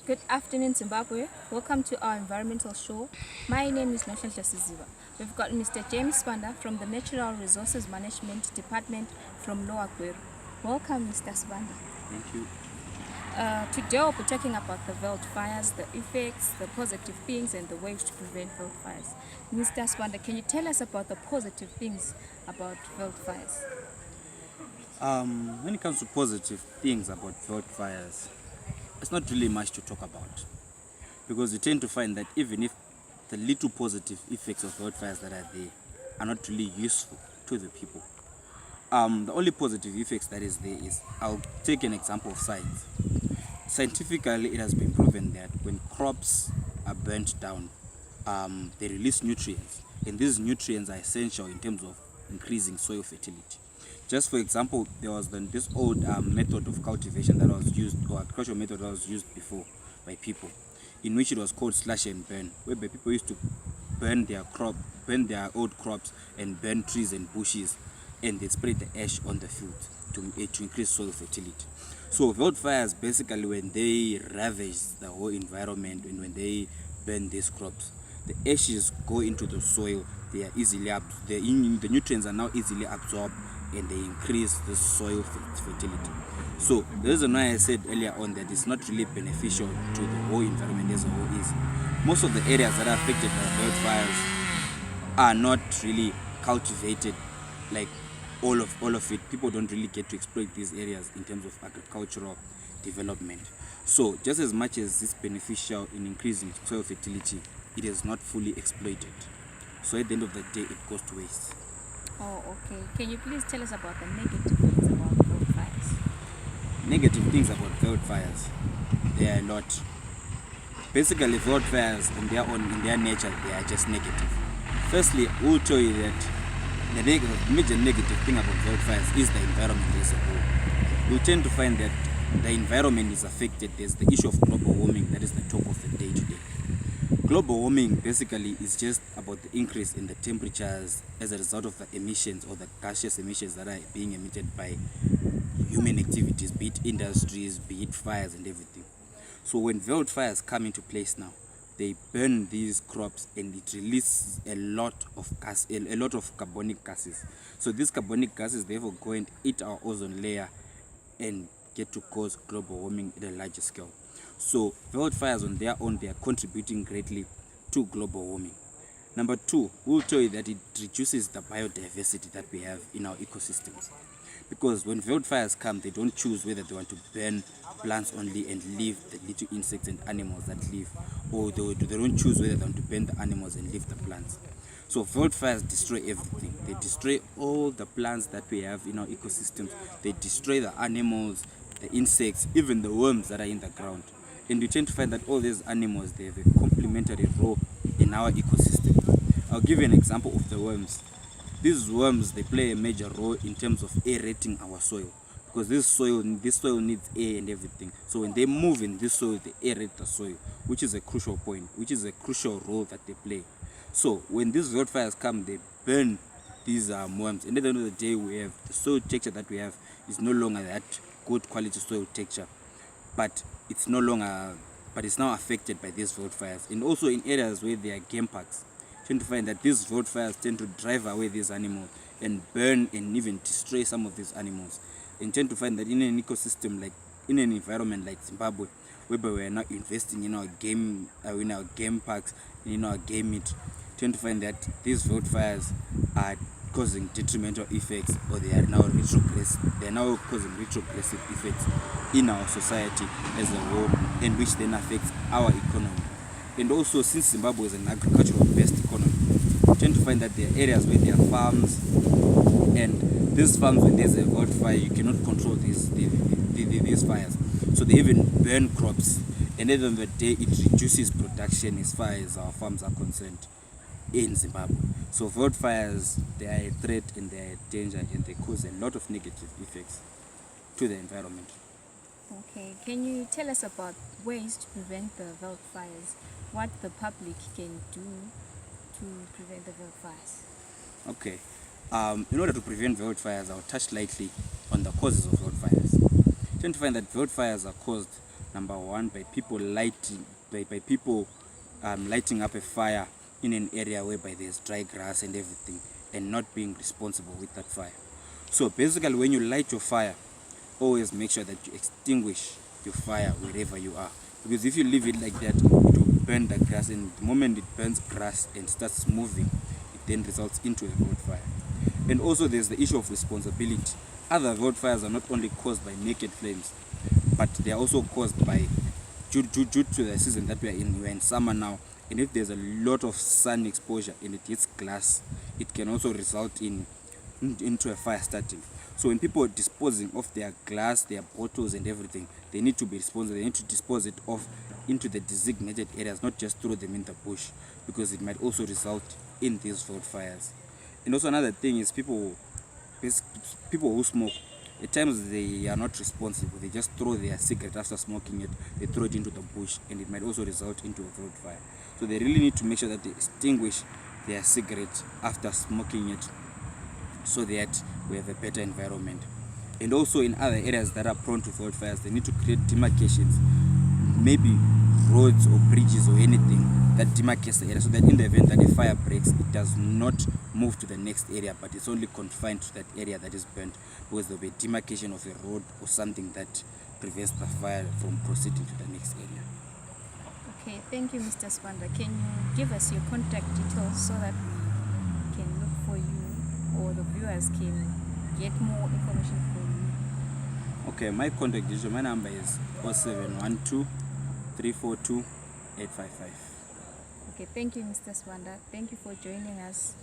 Good afternoon, Zimbabwe. Welcome to our environmental show. My name is Noshanhla Siziva. We've got Mr. James Sibanda from the Natural Resources Management Department from Lower Gweru. Welcome, Mr. Sibanda. Thank you. Today we'll be talking about the veld fires, the effects, the positive things, and the ways to prevent veld fires. Mr. Sibanda, can you tell us about the positive things about veld fires? When it comes to positive things about veld fires, it's not really much to talk about, because you tend to find that even if the little positive effects of veld fires that are there are not really useful to the people, the only positive effects that is there is, I'll take an example of science. Scientifically, it has been proven that when crops are burnt down, they release nutrients, and these nutrients are essential in terms of increasing soil fertility. Just for example, there was this old method of cultivation that was used, or agricultural method that was used before by people, in which it was called slash and burn, whereby people used to burn their old crops and burn trees and bushes, and they spread the ash on the field to increase soil fertility. So veld fires, basically, when they ravage the whole environment and when they burn these crops, the ashes go into the soil. They are the nutrients are now easily absorbed, and they increase the soil fertility. So the reason why I said earlier on that it's not really beneficial to the whole environment as a whole is most of the areas that are affected by veld fires are not really cultivated, like all of it. People don't really get to exploit these areas in terms of agricultural development. So just as much as it's beneficial in increasing soil fertility, it is not fully exploited. So at the end of the day, it goes to waste. Oh, okay. Can you please tell us about the negative things about veld fires? Negative things about veld fires, there are a lot. Basically, veld fires in their nature, they are just negative. Firstly, we'll tell you that the major negative thing about veld fires is the environment as a whole. You tend to find that the environment is affected. There's the issue of global warming that is the top of the day today. Global warming basically is just about the increase in the temperatures as a result of the emissions, or the gaseous emissions that are being emitted by human activities, be it industries, be it fires and everything. So when veld fires come into place now, they burn these crops and it releases a lot of carbonic gases. So these carbonic gases therefore go and eat our ozone layer and get to cause global warming at a larger scale. So veld fires on their own, they are contributing greatly to global warming. Number two, we'll tell you that it reduces the biodiversity that we have in our ecosystems. Because when veld fires come, they don't choose whether they want to burn plants only and leave the little insects and animals that live, or they don't choose whether they want to burn the animals and leave the plants. So veld fires destroy everything. They destroy all the plants that we have in our ecosystems. They destroy the animals, the insects, even the worms that are in the ground. And you tend to find that all these animals, they have a complementary role in our ecosystem. I'll give you an example of the worms. These worms, they play a major role in terms of aerating our soil, because this soil needs air and everything. So when they move in this soil, they aerate the soil, which is a crucial point, which is a crucial role that they play. So when these veld fires come, they burn these worms, and at the end of the day, we have the soil texture that we have is no longer that good quality soil texture, but it's now affected by these veld fires. And also in areas where there are game parks, you tend to find that these veld fires tend to drive away these animals and burn and even destroy some of these animals. And tend to find that in an ecosystem, like in an environment like Zimbabwe, whereby we are now investing in our game parks, in our game meat, tend to find that these veld fires are causing detrimental effects, or they are now causing retrogressive effects in our society as a whole, and which then affects our economy. And also, since Zimbabwe is an agricultural based economy, you tend to find that there are areas where there are farms, and these farms, when there's a veld fire, you cannot control these fires, so they even burn crops, and at the end of the day, it reduces production as far as our farms are concerned in Zimbabwe. So veld fires, they are a threat and they are a danger, and they cause a lot of negative effects to the environment. Okay, can you tell us about ways to prevent the veld fires? What the public can do to prevent the veld fires? Okay, in order to prevent veld fires, I'll touch lightly on the causes of veld fires. You tend to find that veld fires are caused number one, by people lighting up a fire in an area whereby there's dry grass and everything, and not being responsible with that fire. So basically, when you light your fire, always make sure that you extinguish your fire wherever you are, because if you leave it like that, it will burn the grass, and the moment it burns grass and starts moving, it then results into a road fire. And also there's the issue of responsibility. Other road fires are not only caused by naked flames, but they are also caused by due to the season that we are in. We're in summer now, and if there's a lot of sun exposure and it hits glass, it can also result into a fire starting. So when people are disposing of their glass, their bottles and everything, they need to be responsible. They need to dispose it off into the designated areas, not just throw them in the bush, because it might also result in these road fires. And also another thing is people who smoke, at times they are not responsible. They just throw their cigarette after smoking it, they throw it into the bush, and it might also result into a road fire. So they really need to make sure that they extinguish their cigarette after smoking it, so that we have a better environment. And also in other areas that are prone to road fires, they need to create demarcations, maybe roads or bridges or anything that demarcates the area, so that in the event that a fire breaks, it does not move to the next area, but it's only confined to that area that is burnt, because there will be a demarcation of a road or something that prevents the fire from proceeding to the next area. Okay, thank you, Mr. Sibanda. Can you give us your contact details so that we can look for you, or the viewers can get more information from you? Okay, my contact details, my number is 0712 342 855. Okay, thank you, Mr. Sibanda. Thank you for joining us.